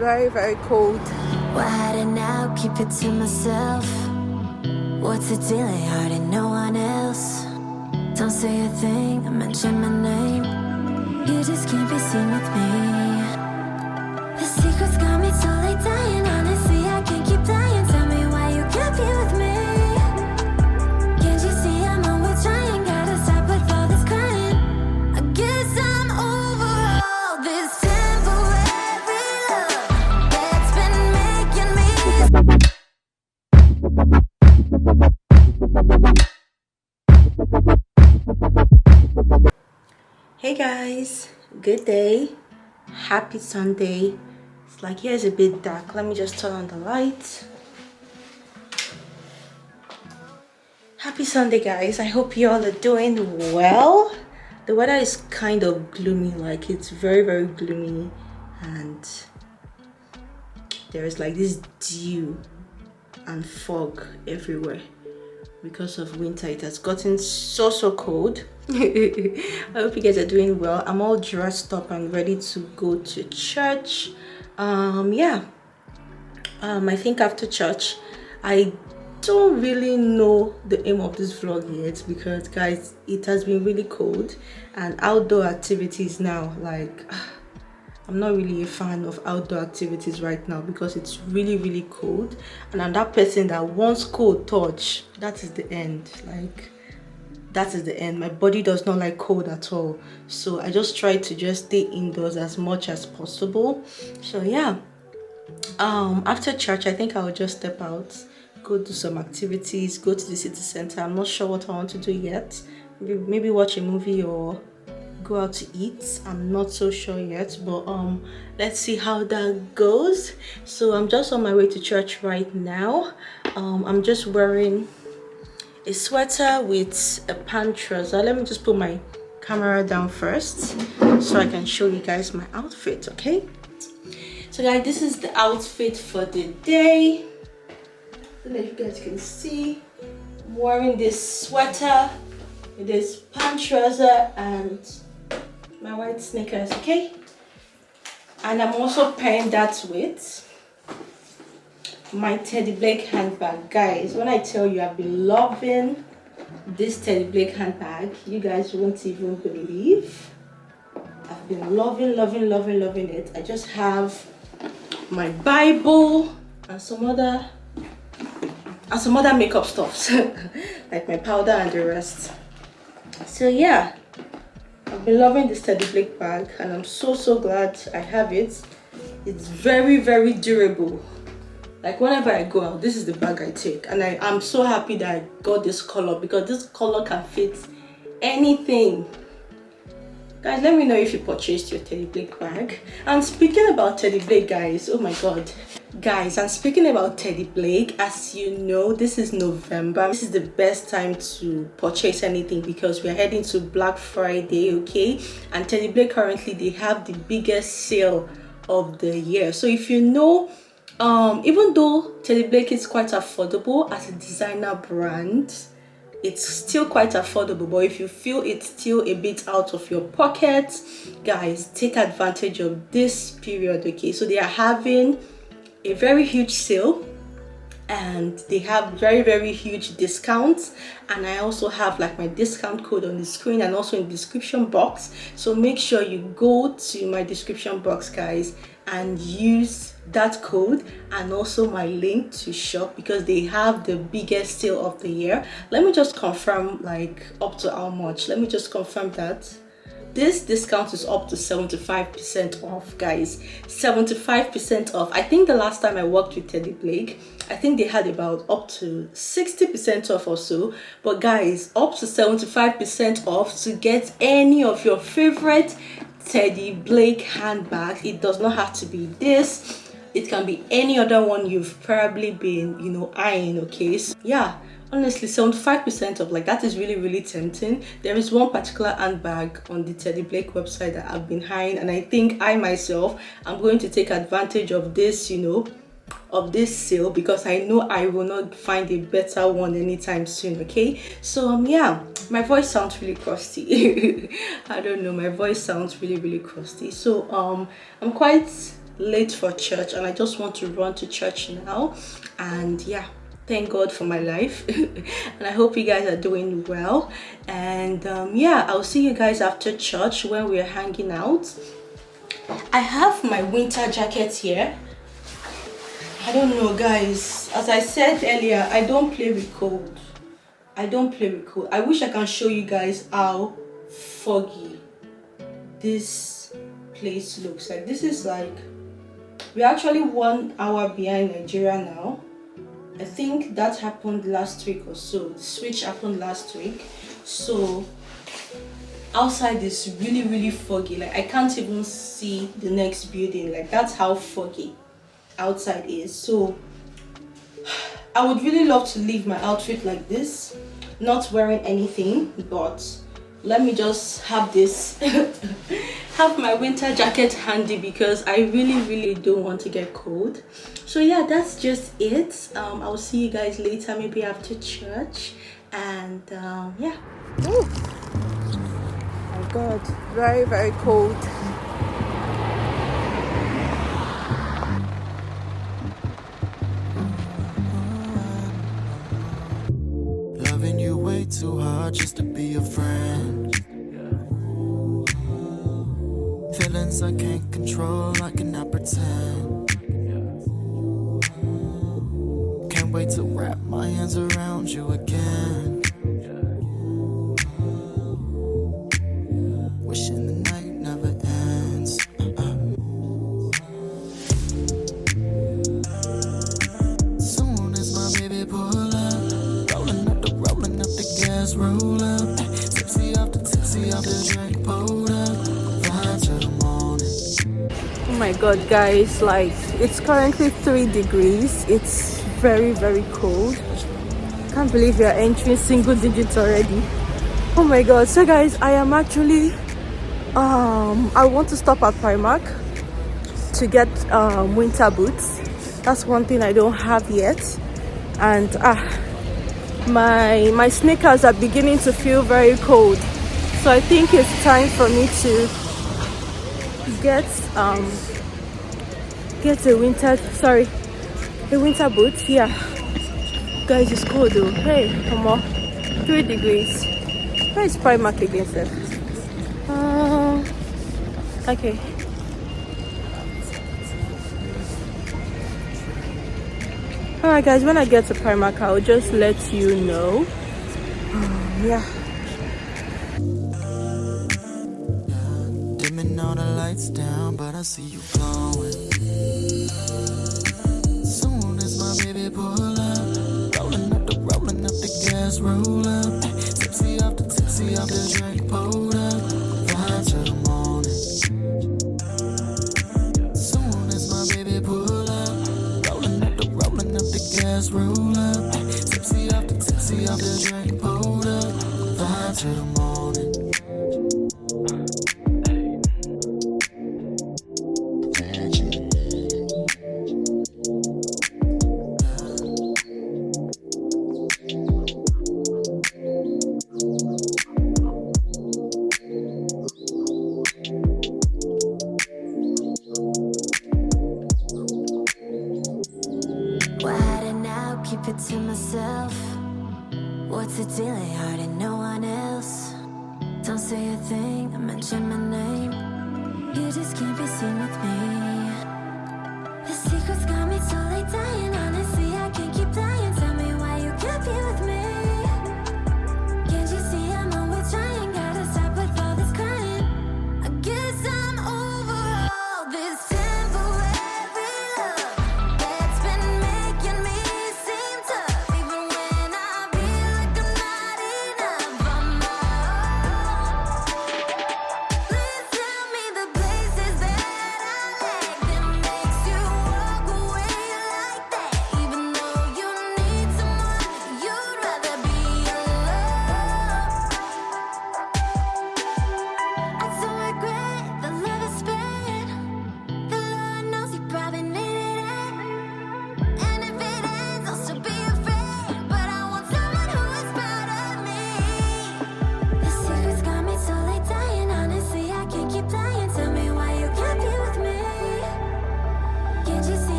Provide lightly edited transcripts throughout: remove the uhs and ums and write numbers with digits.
very cold. Why hide it now? Keep it to myself. What's it really hard and no one else? Don't say a thing, mention my name. You just can't be seen with me. The secrets got me totally dying. Honestly, I can't keep lying. Tell me why you can't be with me. Can't you see I'm always trying? Gotta stop with all this crying. I guess I'm over all this temporary love that's been making me. Hey guys, good day. Happy Sunday. It's like here's a bit dark. Let me just turn on the lights. Happy Sunday, guys. I hope you all are doing well. The weather is kind of gloomy, like it's very gloomy, and there is like this dew and fog everywhere because of winter. It has gotten so cold. I hope you guys are doing well. I'm all dressed up and ready to go to church. I think after church, I don't really know the aim of this vlog yet because guys, it has been really cold, and outdoor activities now, like I'm not really a fan of outdoor activities right now because it's really cold, and I'm that person that once cold touch, that is the end. Like that is the end. My body does not like cold at all, so I just try to just stay indoors as much as possible. So yeah, after church I think I will just step out, go do some activities, go to the city center. I'm not sure what I want to do yet. Maybe watch a movie or go out to eat. I'm not so sure yet, but let's see how that goes. So I'm just on my way to church right now. I'm just wearing a sweater with a pant trouser. Let me just put my camera down first so I can show you guys my outfit. Okay, so guys, this is the outfit for the day. I don't know if you guys can see. I'm wearing this sweater with this pant trouser and my white sneakers. Okay, and I'm also pairing that with my Teddy Blake handbag. Guys, when I tell you I've been loving this Teddy Blake handbag, you guys won't even believe. I've been loving it. I just have my Bible and some other makeup stuffs like my powder and the rest. So yeah, I've been loving this Teddy Blake bag, and I'm so glad I have it. It's very durable. Like whenever I go out, this is the bag I take, and I'm so happy that I got this color because this color can fit anything. Guys, let me know if you purchased your Teddy Blake bag. And speaking about Teddy Blake, guys, oh my god, guys, and speaking about Teddy Blake, as you know, this is November. This is the best time to purchase anything because we're heading to Black Friday. Okay, and Teddy Blake currently, they have the biggest sale of the year. So if you know, even though Teddy Blake is quite affordable as a designer brand, it's still quite affordable. But if you feel it's still a bit out of your pocket, guys, take advantage of this period. Okay, so they are having a very huge sale, and they have very huge discounts, and I also have like my discount code on the screen and also in the description box. So make sure you go to my description box, guys, and use that code and also my link to shop because they have the biggest sale of the year. Let me just confirm, like, up to how much. Let me just confirm that this discount is up to 75% off, guys. 75% off. I think the last time I worked with Teddy Blake, I think they had about up to 60% off or so. But guys, up to 75% off to get any of your favorite Teddy Blake handbags. It does not have to be this. It can be any other one you've probably been, eyeing. Okay, so yeah, honestly, 75% of, like, that is really tempting. There is one particular handbag on the Teddy Blake website that I've been eyeing, and I think I myself am going to take advantage of this, of this sale, because I know I will not find a better one anytime soon. Okay, so yeah, my voice sounds really crusty. I don't know, my voice sounds really crusty. So I'm quite late for church and I just want to run to church now. And yeah, thank God for my life. And I hope you guys are doing well. And yeah, I'll see you guys after church when we're hanging out. I have my winter jacket here. I don't know, guys, as I said earlier, I don't play with cold. I wish I can show you guys how foggy this place looks like. This is like, we're actually 1 hour behind Nigeria now. I think that happened last week or so. The switch happened last week. So outside is really, really foggy. Like I can't even see the next building. Like that's how foggy outside is. So I would really love to leave my outfit like this, not wearing anything, but let me just have this have my winter jacket handy because I really don't want to get cold. So yeah, that's just it. I'll see you guys later, maybe after church. And yeah. Oh my god, very cold. Way too hard just to be a friend. Feelings I can't control, I cannot pretend. Can't wait to wrap my hands around you again. Wishing the night never ends. Soon as my baby pull up, rolling up the gas, roll up. Tipsy off the drink, pulled up. Vibe till the morning. Oh my god, guys, like it's currently 3 degrees. It's very cold. Can't believe we are entering single digits already. Oh my god. So guys, I am actually I want to stop at Primark to get winter boots. That's one thing I don't have yet. And my sneakers are beginning to feel very cold, so I think it's time for me to get a winter boot. Yeah guys, it's cold though. Hey, come on, 3 degrees. Where is Primark again, sir? Okay. Alright guys, when I get to Primark, I'll just let you know. Yeah. Dimming all the lights down, but I see you glowing. Soon as my baby pull up, rolling up the gas, roll up. Tipsy off the drink, pulled up. Vibe till the morning. Soon as my baby pull up, rolling up the gas, roll up. Tipsy off the drink, pulled up. Vibe till the morning. Keep it to myself. What's the deal? I hardly no one else. Don't say a thing, I mention my name. You just can't be seen with me. The secrets got me totally dying. Honestly, I can't keep lying. Tell me why you can't be with me. Can't you see I'm always trying? Gotta stop with all this crying. I guess I'm over all this temporary love that's been making me seem tough. Even when I feel like I'm not enough on my own. Please tell me the places that I lack.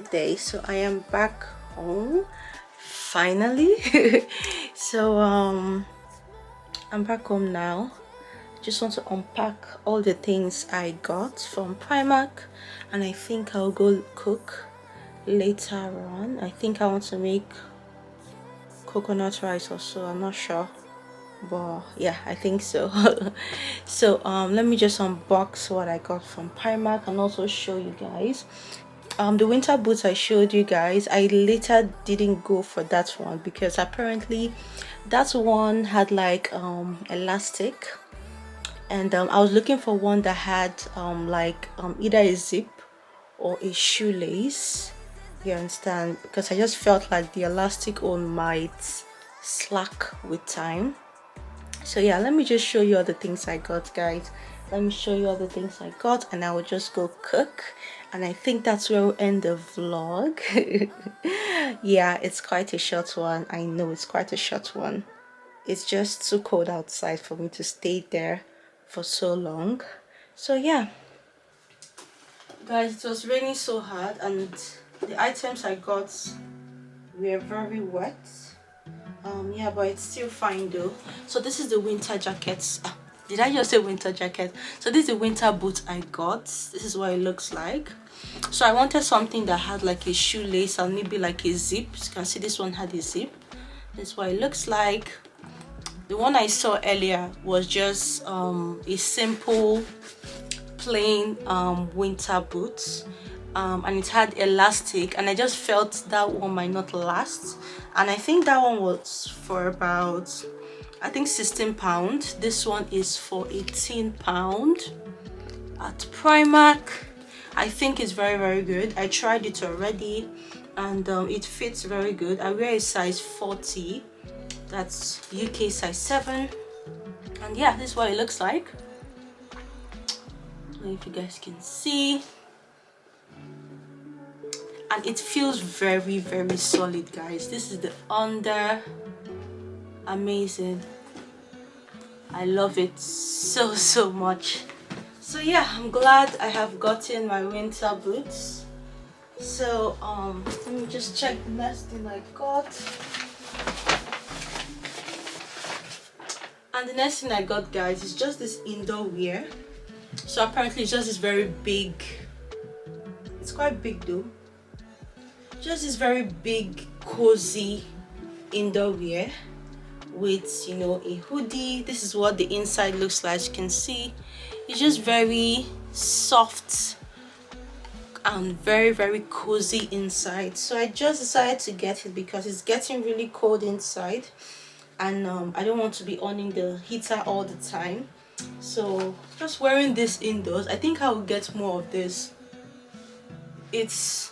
good day. So I am back home finally. So I'm back home now. Just want to unpack all the things I got from Primark, and I think I'll go cook later on. I think I want to make coconut rice or so, I'm not sure, but yeah, I think so. So let me just unbox what I got from Primark and also show you guys. The winter boots I showed you guys, I later didn't go for that one because apparently that one had like elastic, and I was looking for one that had either a zip or a shoelace, you understand, because I just felt like the elastic one might slack with time. So yeah, let me just show you all the things I got, guys. Let me show you all the things I got, and I will just go cook, and I think that's where we'll end the vlog. Yeah, it's quite a short one. I know it's quite a short one. It's just too cold outside for me to stay there for so long. So yeah, guys, it was raining so hard and the items I got were very wet. Yeah, but it's still fine though. So this is the winter jackets. Did I just say winter jacket? So this is the winter boot I got. This is what it looks like. So I wanted something that had like a shoelace and maybe like a zip. As you can see, this one had a zip. This is what it looks like. The one I saw earlier was just a simple plain winter boots, and it had elastic, and I just felt that one might not last, and I think that one was for about, I think, £16. This one is for £18 at Primark. I think it's very good. I tried it already and it fits very good. I wear a size 40, that's UK size 7, and yeah, this is what it looks like. I don't know if you guys can see, and it feels very solid, guys. This is the under. Amazing. I love it so much. So yeah, I'm glad I have gotten my winter boots. So let me just check the next thing I got. And the next thing I got, guys, is just this indoor wear. So apparently it's just this very big, it's quite big though, just this very big cozy indoor wear with, you know, a hoodie. This is what the inside looks like. As you can see, it's just very soft and very cozy inside. So I just decided to get it because it's getting really cold inside, and I don't want to be on the heater all the time. So just wearing this indoors, I think I will get more of this. It's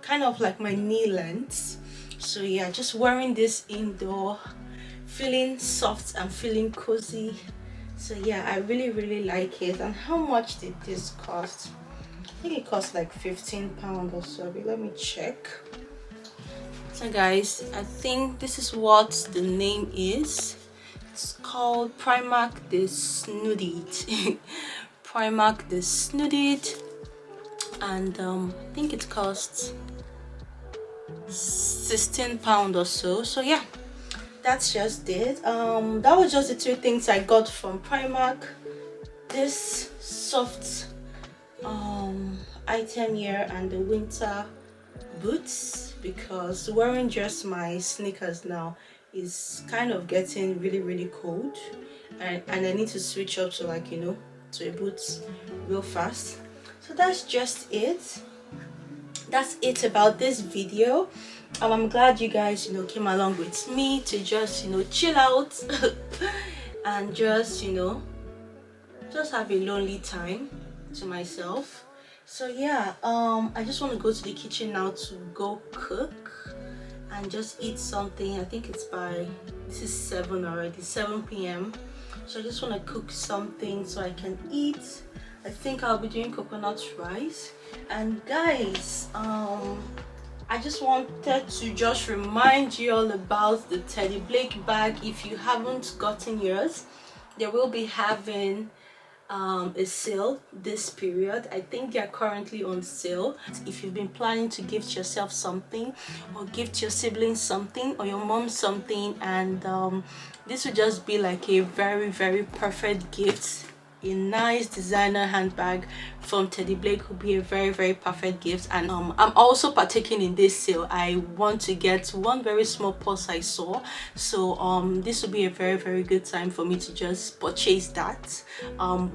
kind of like my knee length. So yeah, just wearing this indoor, feeling soft and feeling cozy. So yeah, I really like it. And how much did this cost? I think it cost like £15 or so. Let me check. So guys, I think this is what the name is. It's called Primark the Snooded. Primark the Snooded, and I think it costs £16 or so. So yeah, that's just it. That was just the two things I got from Primark. This soft item here and the winter boots, because wearing just my sneakers now is kind of getting really cold, and I need to switch up to, like, you know, to a boots real fast. So that's just it. That's it about this video. I'm glad you guys, you know, came along with me to just, you know, chill out and just, you know, just have a lonely time to myself. So yeah, I just want to go to the kitchen now to go cook and just eat something. I think it's this is 7 already, 7 p.m. So I just want to cook something so I can eat. I think I'll be doing coconut rice. And guys, I just wanted to just remind you all about the Teddy Blake bag. If you haven't gotten yours, they will be having a sale this period. I think they are currently on sale. If you've been planning to gift yourself something, or gift your siblings something, or your mom something, and this would just be like a very perfect gift. A nice designer handbag from Teddy Blake would be a very perfect gift. And I'm also partaking in this sale. I want to get one very small purse I saw, so this will be a very good time for me to just purchase that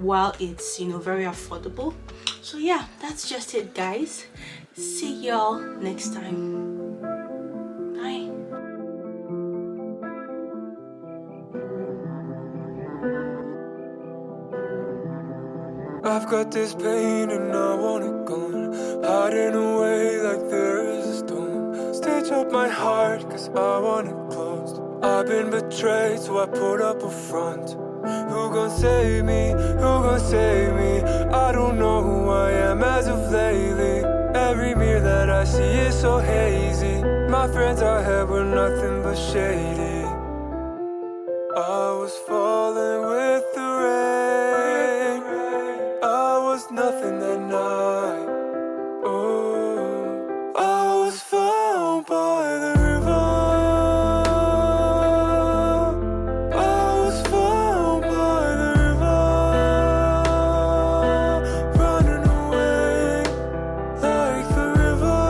while it's, you know, very affordable. So yeah, that's just it, guys. See y'all next time. Bye. I've got this pain and I want it gone, hiding away like there is a storm. Stitch up my heart cause I want it closed. I've been betrayed so I put up a front. Who gon' save me? Who gon' save me? I don't know who I am as of lately. Every mirror that I see is so hazy. My friends I had were nothing but shady. I was falling with the rain. I was nothing that night. Oh, I was found by the river. I was found by the river, running away like the river.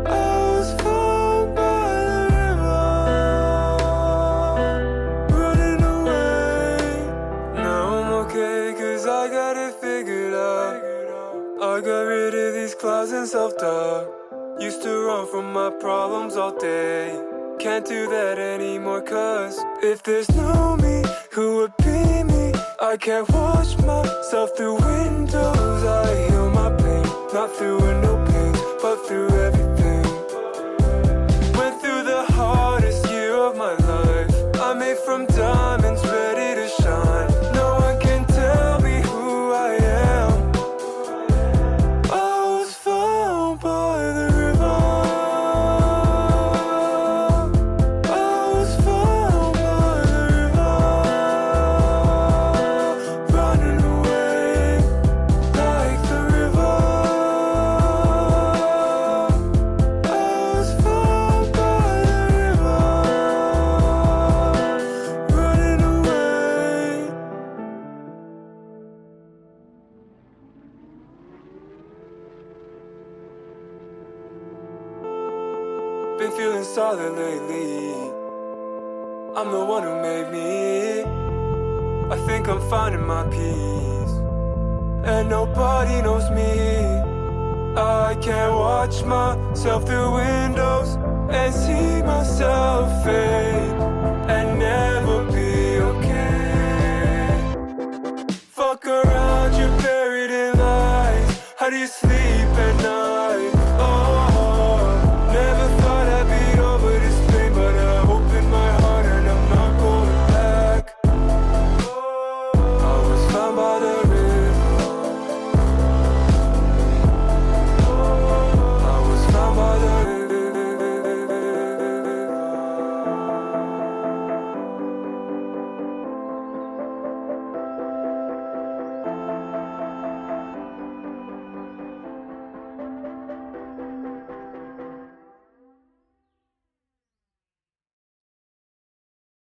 I was found by the river, running away. Now I'm okay cause I got it figured out. I got rid of these clouds and self-doubt. Used to run from my problems all day. Can't do that anymore cause if there's no me, who would be me? I can't watch myself through windows. I heal my pain, not through window panes, but through everything. Went through the hardest year of my life. I'm made from diamonds, ready to shine. No one can tell me who I am. I was found by the river. I was found by the river, running away like the river. I was found by the river, running away. Been feeling solid lately. I'm the one who made me. I think I'm finding my peace, and nobody knows me. I can't watch myself through windows and see myself fade.